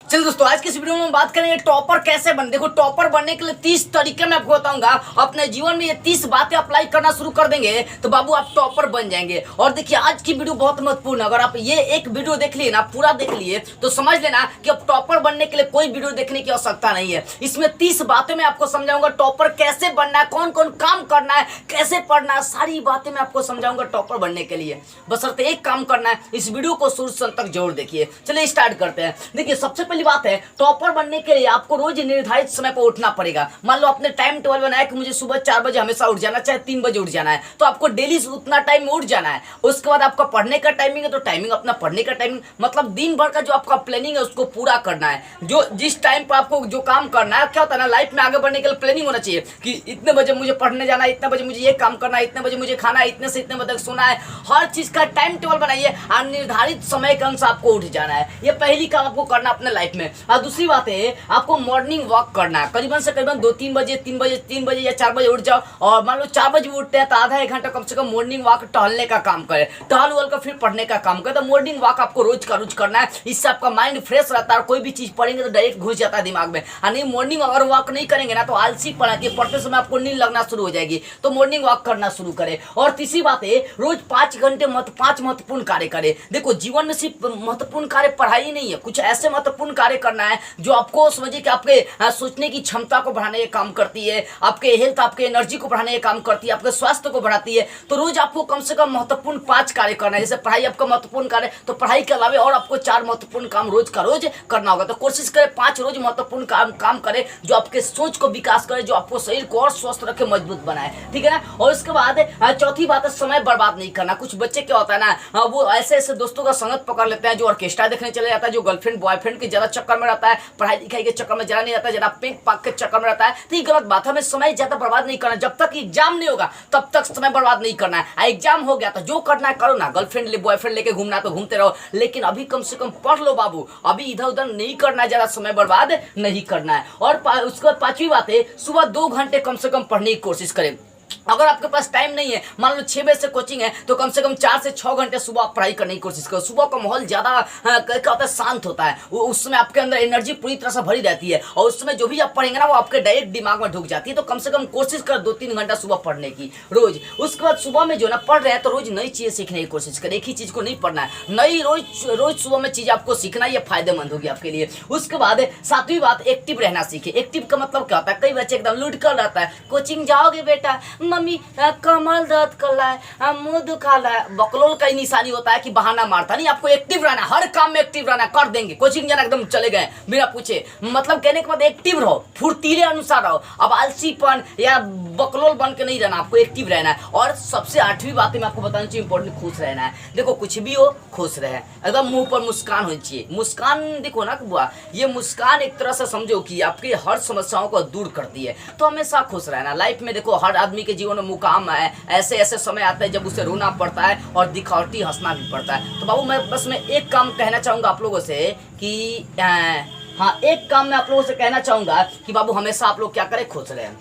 चलिए दोस्तों, आज की इस वीडियो में हम बात करेंगे टॉपर कैसे बने। देखो, टॉपर बनने के लिए 30 तरीके मैं आपको बताऊंगा। अपने जीवन में ये 30 बातें अप्लाई करना शुरू कर देंगे तो बाबू आप टॉपर बन जाएंगे। और देखिए, आज की वीडियो बहुत महत्वपूर्ण है। अगर आप ये एक वीडियो देख लिए ना, पूरा देख लिए, तो समझ लेना कि अब टॉपर बनने के लिए कोई वीडियो देखने की आवश्यकता नहीं है। इसमें 30 बातें मैं आपको समझाऊंगा। टॉपर कैसे बनना है, कौन कौन काम करना है, कैसे पढ़ना है, सारी बातें मैं आपको समझाऊंगा टॉपर बनने के लिए। बशर्ते एक काम करना है, इस वीडियो को शुरू से अंत तक जरूर देखिए। चलिए स्टार्ट करते हैं। देखिए, सबसे पहली बात है, टॉपर बनने के लिए आपको रोज निर्धारित समय पर उठना पड़ेगा। मान लो आपने टाइम टेबल बनाया कि मुझे सुबह 4 बजे हमेशा उठ जाना, चाहे 3 बजे उठ जाना है, तो आपको डेली उतना टाइम में उठ जाना है। उसके बाद आपका पढ़ने का टाइमिंग है तो टाइमिंग अपना पढ़ने का टाइमिंग, मतलब दिन भर का जो आपका प्लानिंग है उसको पूरा करना है। जो जिस टाइम पर आपको जो काम करना है, क्या होता है ना, लाइफ में आगे बढ़ने के लिए प्लानिंग होना चाहिए कि इतने बजे मुझे पढ़ने जाना है, इतने बजे मुझे ये काम करना है, इतने बजे मुझे खाना है, इतने से इतने बजे तक सोना है। हर चीज का टाइम टेबल बनाइए और निर्धारित समय के अनुसार आपको उठ जाना है। ये पहली काम आपको करना अपने लाइफ में। और दूसरी बात है, आपको मॉर्निंग वॉक करना है। करीबन से करीबन 2-3 बजे, 3 बजे या 4 बजे उठ जाओ। और मान लो 4 बजे उठते हैं तो आधा 1 घंटा कम से कम मॉर्निंग वॉक, टहलने का काम करें। टहल वल कर फिर पढ़ने का काम करें। तो मॉर्निंग वॉक आपको रोज का रोज करना है। इससे आपका माइंड फ्रेश रहता है और कोई भी चीज पढ़ेंगे तो डायरेक्ट घुस जाता है दिमाग में। और नहीं, मॉर्निंग अगर वॉक नहीं करेंगे ना तो आलसी पढ़ा के पढ़ते समय आपको नींद लगना शुरू हो जाएगी। तो मॉर्निंग वॉक करना शुरू करें। और तीसरी बात है, रोज 5 घंटे 5 महत्वपूर्ण कार्य करें। देखो, जीवन में सिर्फ महत्वपूर्ण कार्य पढ़ाई नहीं है, कुछ ऐसे महत्वपूर्ण कार्य करना है जो आपको समझिए कि आपके सोचने की क्षमता को बढ़ाने का काम करती है, आपके हेल्थ, आपके एनर्जी को बढ़ाने का काम करती है, आपके स्वास्थ्य को बढ़ाती है। तो रोज आपको कम से कम महत्वपूर्ण 5 कार्य करना है। जैसे पढ़ाई आपका महत्वपूर्ण कार्य, तो पढ़ाई के अलावा और आपको 4 महत्वपूर्ण काम रोज का रोज करना होगा। तो कोशिश करें 5 रोज महत्वपूर्ण काम करें जो आपके सोच को विकास करे, जो आपको शरीर को और स्वस्थ रखे, मजबूत बनाए। ठीक है ना। और उसके बाद चौथी बात है, समय बर्बाद नहीं करना। कुछ बच्चे क्या होता है ना, वो ऐसे ऐसे दोस्तों का संगत पकड़ लेते हैं, जो ऑर्केस्ट्रा देखने चले जाता है, जो गर्लफ्रेंड बॉयफ्रेंड के ज्यादा चक्कर में रहता है, पढ़ाई लिखाई के चक्कर में ज्यादा नहीं रहता है, ज्यादा पिंक पाक के चक्कर में रहता है। तो ये गलत बात है। हमें समय ज्यादा बर्बाद नहीं करना। जब तक एग्जाम नहीं होगा तब तक समय बर्बाद नहीं करना है। एग्जाम हो गया तो जो करना है करो ना, गर्लफ्रेंड ले बॉयफ्रेंड लेके घूमना तो घूमते रहो, लेकिन अभी कम से कम पढ़ लो बाबू। अभी इधर उधर नहीं करना है, ज्यादा समय बर्बाद नहीं करना है। और उसके बाद 5वीं बात है, सुबह 2 घंटे कम से कम पढ़ने की कोशिश करें। अगर आपके पास टाइम नहीं है, मान लो 6 बजे से कोचिंग है, तो कम से कम 4 से 6 घंटे सुबह आप पढ़ाई करने की कोशिश करो। सुबह का माहौल ज्यादा क्या होता है, शांत होता है। वो उस समय आपके अंदर एनर्जी पूरी तरह से भरी रहती है और उस समय जो भी आप पढ़ेंगे ना वो आपके डायरेक्ट दिमाग में ढुक जाती है। तो कम से कम कोशिश कर 2-3 घंटा सुबह पढ़ने की रोज। उसके बाद सुबह में जो ना पढ़ रहे हैं तो रोज नई चीजें सीखने की कोशिश करें। एक ही चीज को नहीं पढ़ना है, नई रोज सुबह में चीज आपको सीखना, ये फायदेमंद होगी आपके लिए। उसके बाद 7वीं बात, एक्टिव रहना सीखे। एक्टिव का मतलब क्या होता है, कई बच्चे एकदम लुढ़कल रहता है, कोचिंग जाओगे बेटा, मम्मी कमल दर्द कर रहा है, मुंह दुखा रहा है। बकलोल का ही निशानी होता है कि बहाना मारता नहीं। आपको एक्टिव रहना, हर काम में एक्टिव रहना। कर देंगे, कोचिंग जाना एकदम चले गए बिना पूछे, मतलब कहने के बाद एक्टिव रहो, फुर्तीले अनुसार रहो। अब आलसीपन या बकलोल बन के नहीं रहना, आपको एक्टिव रहना है। और सबसे 8वीं बात मैं आपको बताना चाहिए, इंपॉर्टेंट, खुश रहना है। देखो, कुछ भी हो खुश रहे, एकदम मुंह पर मुस्कान होनी चाहिए। मुस्कान देखो ना बुआ, ये मुस्कान एक तरह से समझो कि आपकी हर समस्याओं को दूर करती है। तो हमेशा खुश रहना लाइफ में। देखो, हर आदमी के जीवन में मुकाम है, ऐसे ऐसे समय आता है जब उसे रोना पड़ता है और दिखावटी हंसना भी पड़ता है। तो बाबू मैं एक काम कहना चाहूंगा आप लोगों से कि हाँ, एक काम मैं आप लोगों से कहना चाहूंगा कि बाबू हमेशा आप लोग क्या करें, खुश रहें।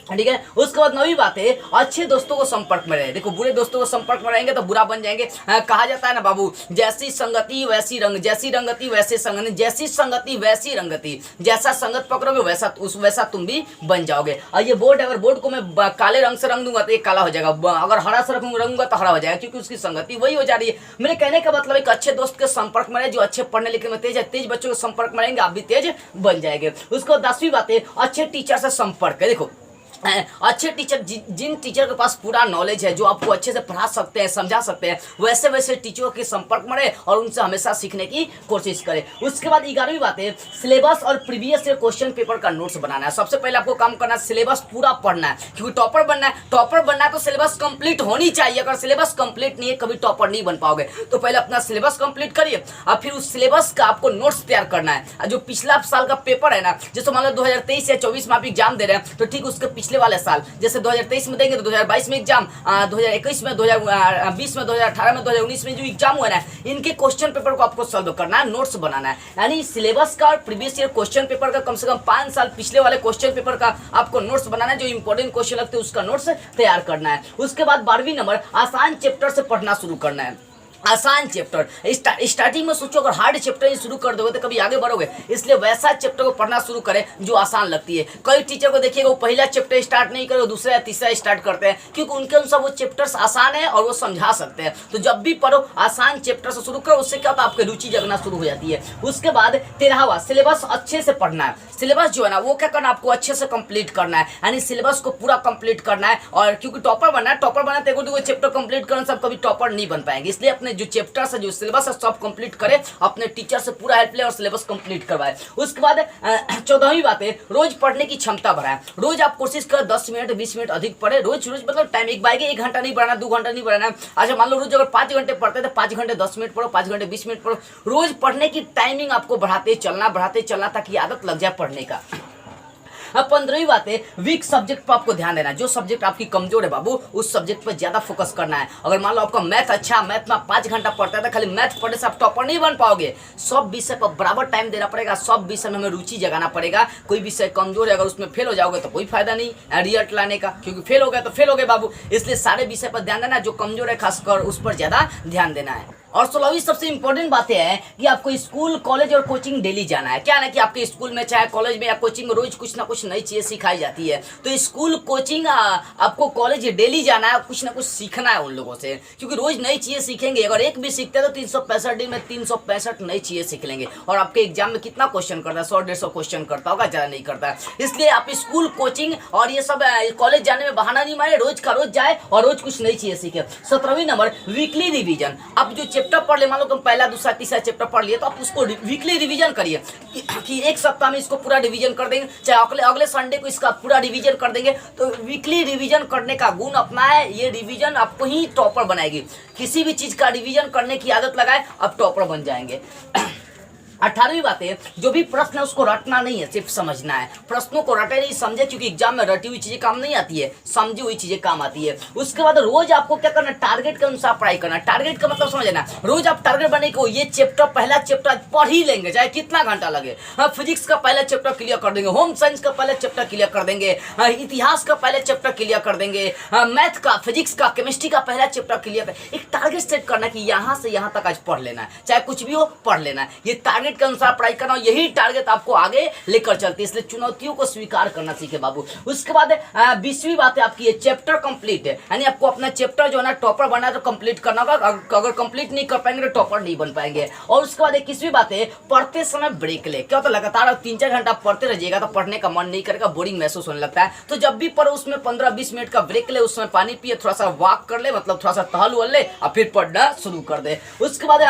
ठीक है। उसके बाद 9वीं बात है, अच्छे दोस्तों को संपर्क में रहे। देखो, बुरे दोस्तों को संपर्क में रहेंगे तो बुरा बन जाएंगे। कहा जाता है ना बाबू, जैसी संगति वैसी रंग, जैसी रंगति वैसे संगति, जैसी संगति वैसी रंगति। जैसा संगत पकड़ोगे वैसा तुम भी बन जाओगे। और ये बोर्ड, अगर बोर्ड को मैं काले रंग से रंग दूंगा तो ये काला हो जाएगा, अगर हरा से रंगूंगा तो हरा हो जाएगा, क्योंकि उसकी संगति वही हो जा रही है। मेरे कहने का मतलब एक अच्छे दोस्त के संपर्क में रहे, जो अच्छे पढ़ने लिखने में तेज है। तेज बच्चों के संपर्क में रहेंगे, आप भी तेज बन जाएंगे। उसके बाद 10वीं बात है, अच्छे टीचर से संपर्क है। देखो, अच्छे टीचर, जिन टीचर के पास पूरा नॉलेज है, जो आपको अच्छे से पढ़ा सकते हैं, समझा सकते हैं, वैसे वैसे टीचरों के संपर्क में रहे और उनसे हमेशा सीखने की कोशिश करें। उसके बाद 11वीं बात है, सिलेबस और प्रीवियस ईयर क्वेश्चन पेपर का नोट्स बनाना है। सबसे पहले आपको काम करना है, सिलेबस पूरा पढ़ना है, क्योंकि टॉपर बनना है। टॉपर बनना है तो सिलेबस कंप्लीट होनी चाहिए। अगर सिलेबस कंप्लीट नहीं है, कभी टॉपर नहीं बन पाओगे। तो पहले अपना सिलेबस कंप्लीट करिए और फिर उस सिलेबस का आपको नोट्स तैयार करना है। जो पिछला साल का पेपर है ना, जैसे मान लो 2023 या 24 में आप एग्जाम दे रहे हैं, तो ठीक उसके पिछले वाले साल, जैसे 2023 में देंगे तो 2022 में एग्जाम, 2021 में, 2020 में, 2018 में, 2019 में जो एग्जाम हुआ है, इनके क्वेश्चन पेपर को आपको सॉल्व करना है, नोट्स बनाना है। यानी सिलेबस का और प्रीवियस ईयर क्वेश्चन पेपर का कम से कम 5 साल पिछले वाले क्वेश्चन पेपर का आपको नोट्स बनाना है। जो इंपॉर्टेंट क्वेश्चन लगते हैं उसका नोट्स तैयार करना है। उसके बाद 12वीं नंबर, आसान चैप्टर से पढ़ना शुरू करना है। आसान चैप्टर। स्टार्टिंग में सोचो अगर हार्ड चैप्टर ही शुरू कर दोगे तो कभी आगे बढ़ोगे, इसलिए वैसा चैप्टर को पढ़ना शुरू करें जो आसान लगती है। कई टीचर को देखिएगा वो पहला चैप्टर स्टार्ट नहीं करे, दूसरा या तीसरा स्टार्ट करते हैं, क्योंकि उनके अनुसार वो चैप्टर्स आसान है और वो समझा सकते हैं। तो जब भी पढ़ो आसान चैप्टर से शुरू करो, उससे क्या होता है आपकी रुचि जगना शुरू हो जाती है। उसके बाद 13वां सिलेबस अच्छे से पढ़ना है। सिलेबस जो है ना वो क्या करना, आपको अच्छे से कंप्लीट करना है, यानी सिलेबस को पूरा कंप्लीट करना है। और क्योंकि टॉपर बनना है, टॉपर बनना तो एगो चैप्टर कंप्लीट करना सब कभी टॉपर नहीं बन पाएंगे, इसलिए अपने जो चैप्टर्स है जो सिलेबस है सब कंप्लीट करे, अपने टीचर से पूरा हेल्प ले और सिलेबस कंप्लीट करवाए। उसके बाद 14वीं बात है रोज पढ़ने की क्षमता बढ़ाए। रोज आप कोशिश करें 10 मिनट 20 मिनट अधिक पढ़े, रोज रोज मतलब टाइम एक बाइक 1 घंटा नहीं बढ़ाना, 2 घंटा नहीं बढ़ाना। अच्छा मान लो रोज अगर 5 घंटे पढ़ते तो 5 घंटे 10 मिनट पढ़ो, 5 घंटे 20 मिनट पढ़ो। रोज पढ़ने की टाइमिंग आपको बढ़ाते चलना ताकि आदत लग जाए पढ़ने का। अब 15वीं बात है वीक सब्जेक्ट पर आपको ध्यान देना। जो सब्जेक्ट आपकी कमजोर है बाबू, उस सब्जेक्ट पर ज्यादा फोकस करना है। अगर मान लो आपका मैथ अच्छा, मैथ में 5 घंटा पढ़ता है तो खाली मैथ पढ़ने से आप टॉपर नहीं बन पाओगे। सब विषय पर बराबर टाइम देना पड़ेगा, सब विषय में हमें रुचि जगाना पड़ेगा। कोई विषय कमजोर है, अगर उसमें फेल हो जाओगे तो कोई फायदा नहीं रिजल्ट लाने का, क्योंकि फेल हो गए तो फेल हो गए बाबू। इसलिए सारे विषय पर ध्यान देना, जो कमजोर है खासकर उस पर ज्यादा ध्यान देना है। और 16वीं सबसे इंपॉर्टेंट बात है कि आपको स्कूल कॉलेज और कोचिंग डेली जाना है। क्या है ना कि आपके स्कूल में चाहे कॉलेज में या कोचिंग में रोज कुछ ना कुछ नई चीजें सिखाई जाती है। तो स्कूल कोचिंग आपको कॉलेज डेली जाना है, कुछ ना कुछ सीखना है उन लोगों से, क्योंकि रोज नई चीजें सीखेंगे। अगर एक भी सीखते हैं तो 365 दिन में 365 नई चीजें सीख लेंगे। और आपके एग्जाम में कितना क्वेश्चन करता है, 100-150 क्वेश्चन करता होगा, ज्यादा नहीं करता है। इसलिए आप स्कूल कोचिंग और ये सब कॉलेज जाने में बहाना नहीं मारे, रोज का रोज जाए और रोज कुछ नई चीजें सीखे। 17वीं नंबर वीकली रिविजन। आप जो चैप्टर पढ़ ले, मान लो पहला दूसरा तीसरा चैप्टर पढ़ लिए, तो आप उसको वीकली रिवीजन करिए कि एक सप्ताह में इसको पूरा रिवीजन कर देंगे, चाहे अगले संडे को इसका पूरा रिवीजन कर देंगे। तो वीकली रिवीजन करने का गुण अपनाए, ये रिवीजन आपको ही टॉपर बनाएगी। किसी भी चीज का रिवीजन करने की आदत लगाए, आप टॉपर बन जाएंगे। 18वीं बात है जो भी प्रश्न है उसको रटना नहीं है, सिर्फ समझना है। प्रश्नों को रटे नहीं, समझे, क्योंकि एग्जाम में रटी हुई चीजें काम नहीं आती है, समझी हुई चीजें काम आती है। उसके बाद रोज आपको क्या करना, टारगेट के अनुसार पढ़ाई करना। टारगेट का मतलब समझना, रोज आप टारगेट बने को ये चैप्टर पहला चैप्टर पढ़ ही लेंगे, चाहे कितना घंटा लगे। फिजिक्स का पहला चैप्टर क्लियर कर देंगे, होम साइंस का पहला चैप्टर क्लियर कर देंगे, इतिहास का पहले चैप्टर क्लियर कर देंगे, मैथ का, फिजिक्स का, केमिस्ट्री का पहला चैप्टर क्लियर कर। एक टारगेट सेट करना कि यहाँ से यहाँ तक आज पढ़ लेना है, चाहे कुछ भी हो पढ़ लेना है। ये टारगेट के अनुसार पढ़ाई करना, यही टारगेट आपको आगे लेकर चलती है। इसलिए चुनौतियों को स्वीकार करना सीखे बाबू। उसके बाद 20वीं बात है आपकी ये चैप्टर कंप्लीट है, यानी आपको अपना चैप्टर जो है ना टॉपर बनना है तो कंप्लीट करना होगा। अगर कंप्लीट नहीं कर पाएंगे तो टॉपर नहीं बन पाएंगे। और उसके बाद 21वीं बात है पढ़ते समय ब्रेक ले। क्या होता है, लगातार 3-4 घंटा पढ़ते रहिएगा तो पढ़ने का मन नहीं करेगा, बोरिंग महसूस होने लगता है। तो जब भी पढ़ो उसमें 15-20 मिनट का ब्रेक ले, उसमें पानी पिए, थोड़ा सा वॉक कर ले, मतलब थोड़ा सा टहल वहल ले और फिर पढ़ना शुरू कर दे। उसके बाद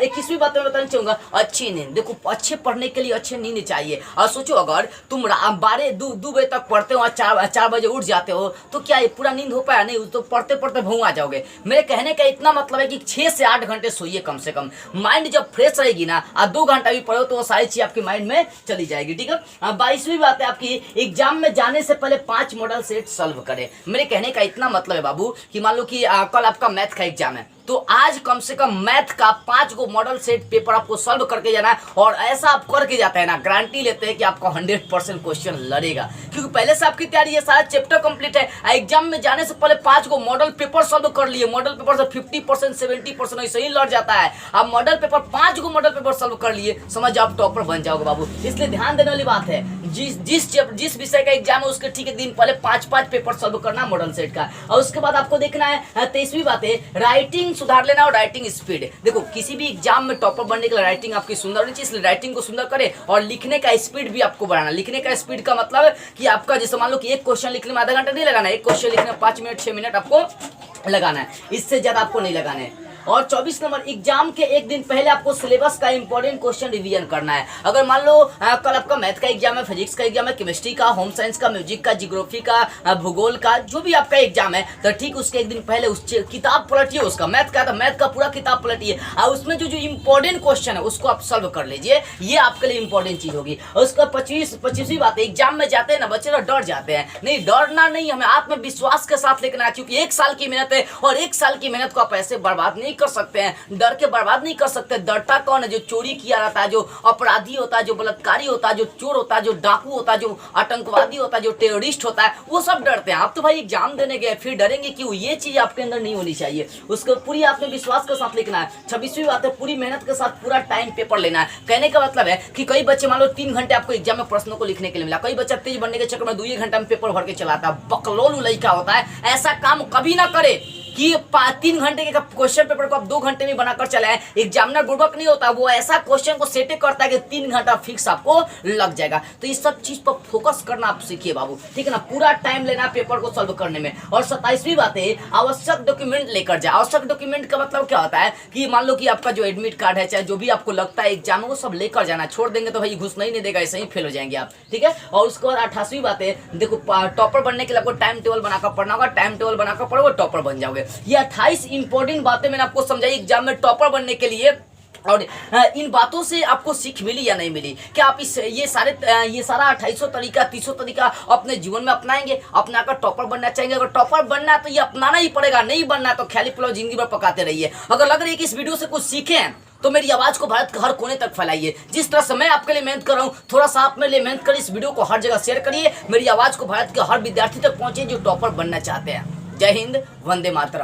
21वीं बात मैं बताना चाहूंगा अच्छी नींद। देखो अच्छे पढ़ने के लिए अच्छी नींद चाहिए। और सोचो अगर तुम 12-2 बजे तक पढ़ते हो और 4 बजे उठ जाते हो तो क्या ये पूरा नींद हो पाया? नहीं, तो पढ़ते पढ़ते भूआ जाओगे। मेरे कहने का इतना मतलब है कि 6 से 8 घंटे सोइए कम से कम। माइंड जब फ्रेश रहेगी ना, आप 2 घंटा भी पढ़ो तो वो सारी चीज आपके माइंड में चली जाएगी। ठीक है। 22वीं बात है आपकी एग्जाम में जाने से पहले 5 मॉडल सेट सॉल्व करें। मेरे कहने का इतना मतलब है बाबू कि मान लो कि कल आपका मैथ का एग्जाम है, तो आज कम से कम मैथ का 5 गो मॉडल सेट पेपर आपको सॉल्व करके जाना है। और ऐसा आप करके जाते हैं ना, गारंटी लेते हैं कि आपका 100% क्वेश्चन लड़ेगा, क्योंकि पहले से आपकी तैयारी है, सारा चैप्टर कंप्लीट है। एग्जाम में जाने से पहले 5 गो मॉडल पेपर सॉल्व कर लिए। मॉडल पेपर से 50% 70% ऐसे ही लड़ जाता है। आप मॉडल पेपर 5 गो मॉडल पेपर सॉल्व कर लिए, समझ आप टॉपर बन जाओगे बाबू। इसलिए ध्यान देने वाली बात है, जिस विषय का एग्जाम है उसके ठीक एक दिन पहले 5 पेपर सॉल्व करना मॉडल सेट का। और उसके बाद आपको देखना है 23वीं बात है राइटिंग सुधार लेना और राइटिंग स्पीड। देखो किसी भी एग्जाम में टॉपर बनने के लिए राइटिंग आपकी सुंदर होनी चाहिए, इसलिए राइटिंग को सुंदर करें। और लिखने का स्पीड भी आपको बढ़ाना। लिखने का स्पीड का मतलब है कि आपका जैसे मान लो कि एक क्वेश्चन लिखने में आधा घंटा नहीं लगाना, एक क्वेश्चन लिखने में 5 मिनट 6 मिनट आपको लगाना है, इससे ज्यादा आपको नहीं लगाना है। और 24 नंबर एग्जाम के एक दिन पहले आपको सिलेबस का इंपॉर्टेंट क्वेश्चन रिवीजन करना है। अगर मान लो कल आपका मैथ का एग्जाम है, फिजिक्स का एग्जाम है, केमिस्ट्री का, होम साइंस का, म्यूजिक का, जियोग्राफी का, भूगोल का, जो भी आपका एग्जाम है, तो ठीक उसके एक दिन पहले उस किताब पलटिए। उसका मैथ का तो मैथ का पूरा किताब पलटिए और उसमें जो इंपॉर्टेंट क्वेश्चन है उसको आप सॉल्व कर लीजिए। ये आपके लिए इंपॉर्टेंट चीज होगी। और उसका 25वीं बात है एग्जाम में जाते हैं ना बच्चे लोग डर जाते हैं। नहीं, डरना नहीं, हमें आत्मविश्वास के साथ लेना है, क्योंकि 1 साल की मेहनत है और 1 साल की मेहनत को आप ऐसे बर्बाद नहीं नहीं कर सकते हैं, डर के बर्बाद नहीं कर सकते। डरता कौन है? जो चोरी किया रहता है, जो अपराधी होता है, जो बलात्कारी होता है, जो चोर होता है, जो डाकू होता है, जो आतंकवादी होता है, जो टेररिस्ट होता है, वो सब डरते हैं। आप तो भाई एग्जाम देने गए फिर डरेंगे क्यों? ये चीज आपके अंदर नहीं होनी चाहिए। उसको पूरी आपने विश्वास के साथ लिखना है। 26वीं बात है, पूरी मेहनत के साथ पूरा टाइम पेपर लेना है। कहने का मतलब है कि कई बच्चे मान लो 3 घंटे आपको एग्जाम में प्रश्नों को लिखने के लिए मिला, कई बच्चा तेज बनने के चक्कर में 2 घंटा में पेपर भर के चलाता है, बकलोल लड़का होता है। ऐसा काम कभी ना करे कि 3 घंटे के क्वेश्चन पेपर को आप 2 घंटे में बनाकर चलाएं। एग्जामिनर बुड़बक नहीं होता, वो ऐसा क्वेश्चन को सेट करता है कि 3 घंटा फिक्स आपको लग जाएगा। तो इस सब चीज पर फोकस करना आप सीखिए बाबू, ठीक है ना। पूरा टाइम लेना पेपर को सॉल्व करने में। और 27वीं बात है, आवश्यक डॉक्यूमेंट लेकर जाए। आवश्यक डॉक्यूमेंट का मतलब क्या होता है कि मान लो कि आपका जो एडमिट कार्ड है, चाहे जो भी आपको लगता है एग्जाम में, वो सब लेकर जाना। छोड़ देंगे तो भाई घुस नहीं देगा, ऐसे ही फेल हो जाएंगे आप, ठीक है। और उसके बाद 28वीं बात है, देखो टॉपर बनने के लिए आपको टाइम टेबल बनाकर पढ़ना होगा, टाइम टेबल बनाकर पढ़ोगे टॉपर बन जाओगे। ये 28 इंपॉर्टेंट बातें मैंने आपको समझाई एग्जाम में टॉपर बनने के लिए। और इन बातों से आपको सीख मिली या नहीं मिली? क्या आप ये सारा 2800 तरीका 300 तरीका अपने जीवन में अपनाएंगे? अपनाकर टॉपर बनना चाहेंगे? अगर टॉपर बनना है तो ये अपनाना ही पड़ेगा, नहीं बनना तो ख्याली पुलाव जिंदगी भर पकाते रहिए। अगर लग रही है कि इस वीडियो से कुछ सीखे हैं तो मेरी आवाज को भारत के हर कोने तक फैलाइए। जिस तरह से मैं आपके लिए मेहनत कर रहा हूँ, थोड़ा सा आप मेरे लिए मेहनत करिए, इस वीडियो को हर जगह शेयर करिए। मेरी आवाज को भारत के हर विद्यार्थी तक पहुंचे जो टॉपर बनना चाहते हैं। जय हिंद, वंदे मातरम।